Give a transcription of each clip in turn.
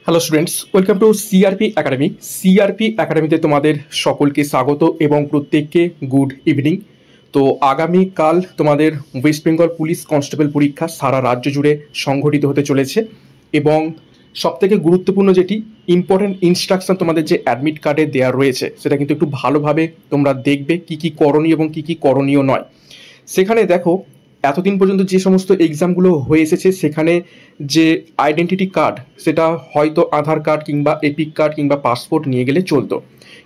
Hello students, welcome to CRP academy. CRP একাডেমিতে তোমাদের সকলকে স্বাগত এবং প্রত্যেককে গুড ইভিনিং। তো আগামীকাল তোমাদের ওয়েস্ট বেঙ্গল পুলিশ কনস্টেবল পরীক্ষা সারা রাজ্য জুড়ে সংঘটিত হতে চলেছে এবং সবথেকে গুরুত্বপূর্ণ যেটি ইম্পর্টেন্ট ইনস্ট্রাকশন তোমাদের যে অ্যাডমিট কার্ডে দেওয়া রয়েছে সেটা কিন্তু একটু ভালোভাবে তোমরা দেখবে কি কি করণীয় এবং কি কি করণীয় নয়। সেখানে দেখো, এতদিন পর্যন্ত যে সমস্ত এক্সামগুলো হয়ে এসেছে সেখানে যে আইডেন্টিটি কার্ড সেটা হয়তো আধার কার্ড কিংবা এপিক কার্ড কিংবা পাসপোর্ট নিয়ে গেলে চলতো,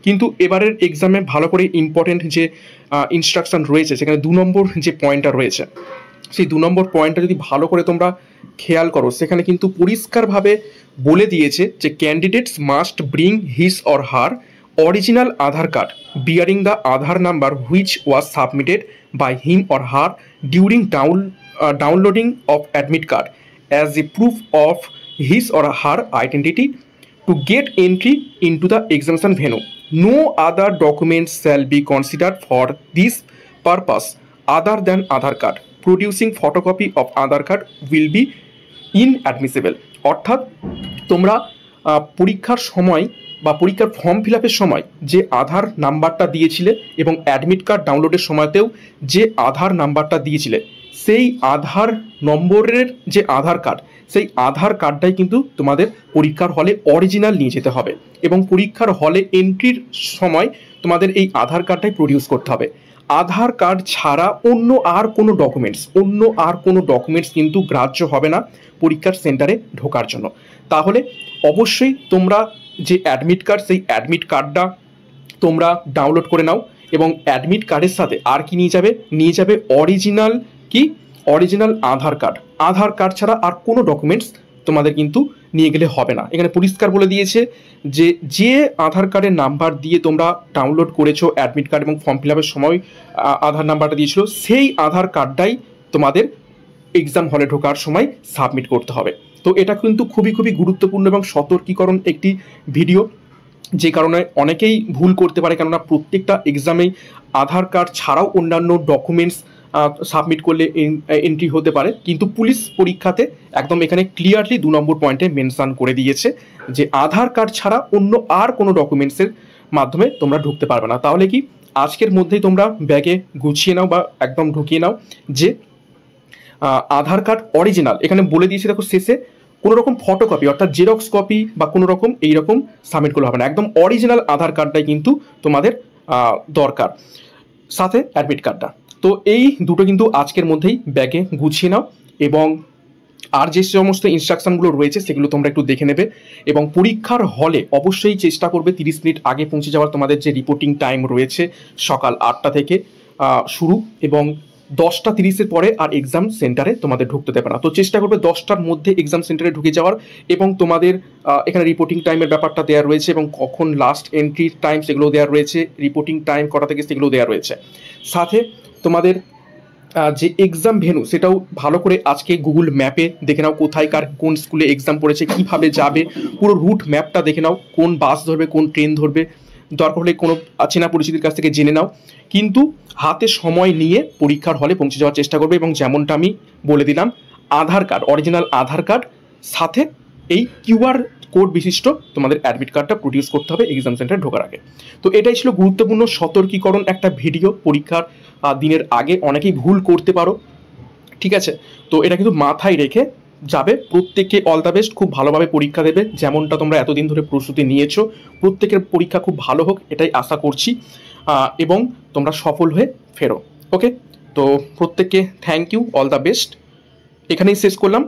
কিন্তু এবারের এক্সামে ভালো করে ইম্পর্টেন্ট যে ইনস্ট্রাকশন রয়েছে সেখানে 2 নম্বর যে পয়েন্টটা রয়েছে সেই 2 নম্বর পয়েন্টটা যদি ভালো করে তোমরা খেয়াল করো, সেখানে কিন্তু পরিষ্কারভাবে বলে দিয়েছে যে candidates must bring his or her original Aadhaar card bearing the Aadhaar number which was submitted by him or her during downloading of admit card as a proof of his or her identity to get entry into the examination venue. No other documents shall be considered for this purpose other than Aadhaar card. Producing photocopy of Aadhaar card will be inadmissible. অর্থাৎ তোমরা পরীক্ষার সময় বা পরীক্ষার form fill আপের সময় যে আধার নাম্বারটা দিয়েছিলে এবং অ্যাডমিট কার্ড ডাউনলোডের সময়তেও যে আধার নাম্বারটা দিয়েছিলে সেই আধার নম্বরের যে আধার কার্ড সেই আধার কার্ডটাই কিন্তু তোমাদের পরীক্ষার হলে অরিজিনাল নিয়ে যেতে হবে এবং পরীক্ষার হলে এন্ট্রির সময় তোমাদের এই আধার কার্ডটাই প্রডিউস করতে হবে। আধার কার্ড ছাড়া অন্য আর কোনো ডকুমেন্টস কিন্তু গ্রাহ্য হবে না পরীক্ষার সেন্টারে ঢোকার জন্য। তাহলে অবশ্যই তোমরা যে অ্যাডমিট কার্ড সেই অ্যাডমিট কার্ডটা তোমরা ডাউনলোড করে নাও এবং অ্যাডমিট কার্ডের সাথে আর কি নিয়ে যাবে অরিজিনাল আধার কার্ড ছাড়া আর কোনো ডকুমেন্টস তোমাদের কিন্তু নিয়ে গেলে হবে না। এখানে পরিষ্কার বলে দিয়েছে যে আধার কার্ডের নাম্বার দিয়ে তোমরা ডাউনলোড করেছো অ্যাডমিট কার্ড এবং ফর্ম ফিল আপের সময় আধার নাম্বারটা দিয়েছিল সেই আধার কার্ডটাই তোমাদের এক্সাম হলে ঢোকার সময় সাবমিট করতে হবে। তো এটা কিন্তু খুবই গুরুত্বপূর্ণ এবং সতর্কীকরণ একটি ভিডিও, যে কারণে অনেকেই ভুল করতে পারে, কেননা প্রত্যেকটা এক্সামেই আধার কার্ড ছাড়াও অন্যান্য ডকুমেন্টস সাবমিট করলে এন্ট্রি হতে পারে, কিন্তু পুলিশ পরীক্ষাতে একদম এখানে ক্লিয়ারলি 2 নম্বর পয়েন্টে মেনশন করে দিয়েছে যে আধার কার্ড ছাড়া অন্য আর কোনো ডকুমেন্টসের মাধ্যমে তোমরা ঢুকতে পারবে না। তাহলে কি আজকের মধ্যেই তোমরা ব্যাগে গুছিয়ে নাও বা একদম ঢুকিয়ে নাও যে আধার কার্ড অরিজিনাল। এখানে বলে দিয়েছে দেখো শেষে কোনো রকম ফটোকপি অর্থাৎ জেরক্স কপি বা কোনো রকম এইরকম সাবমিট করলে হবে না, একদম অরিজিনাল আধার কার্ডটাই কিন্তু তোমাদের দরকার, সাথে অ্যাডমিট কার্ডটা। তো এই দুটো কিন্তু আজকের মধ্যেই ব্যাগে গুছিয়ে নাও এবং আর যে সমস্ত ইনস্ট্রাকশনগুলো রয়েছে সেগুলো তোমরা একটু দেখে নেবে এবং পরীক্ষার হলে অবশ্যই চেষ্টা করবে 30 মিনিট আগে পৌঁছে যাওয়ার। তোমাদের যে রিপোর্টিং টাইম রয়েছে সকাল 8টা থেকে শুরু এবং 10:30-এর পরে আর এক্সাম সেন্টারে তোমাদের ঢুকতে দেবে না। তো চেষ্টা করবে 10টার মধ্যে এক্সাম সেন্টারে ঢুকে যাওয়ার এবং তোমাদের এখানে রিপোর্টিং টাইমের ব্যাপারটা দেওয়া রয়েছে এবং কখন লাস্ট এন্ট্রি টাইম সেগুলো দেওয়া রয়েছে, রিপোর্টিং টাইম কটা থেকে সেগুলো দেওয়া রয়েছে। সাথে তোমাদের যে এক্সাম ভেন্যু সেটাও ভালো করে আজকে গুগল ম্যাপে দেখে নাও, কোথায়কার কোন স্কুলে এক্সাম পড়েছে, কীভাবে যাবে পুরো রুট ম্যাপটা দেখে নাও, কোন বাস ধরবে কোন ট্রেন ধরবে, দরকার হলে কোনো চেনা পরিচিতির কাছ থেকে জেনে নাও, কিন্তু হাতে সময় নিয়ে পরীক্ষার হলে পৌঁছে যাওয়ার চেষ্টা করবে। এবং যেমনটা আমি বলে দিলাম, আধার কার্ড অরিজিনাল আধার কার্ড সাথে এই কিউআর কোড বিশিষ্ট তোমাদের অ্যাডমিট কার্ডটা প্রডিউস করতে হবে এক্সাম সেন্টারে ঢোকার আগে। তো এটাই ছিল গুরুত্বপূর্ণ সতর্কীকরণ একটা ভিডিও। পরীক্ষার দিনের আগে অনেকেই ভুল করতে পারো, ঠিক আছে? তো এটা কিন্তু মাথায় রেখে যাবে। প্রত্যেককে অল দ্য বেস্ট, খুব ভালোভাবে পরীক্ষা দেবে, যেমনটা তোমরা এতদিন ধরে প্রস্তুতি নিয়েছো। প্রত্যেকের পরীক্ষা খুব ভালো হোক এটাই আশা করছি এবং তোমরা সফল হয়ে ফেরো। ওকে, তো প্রত্যেককে thank you, all the best. এখানেই শেষ করলাম।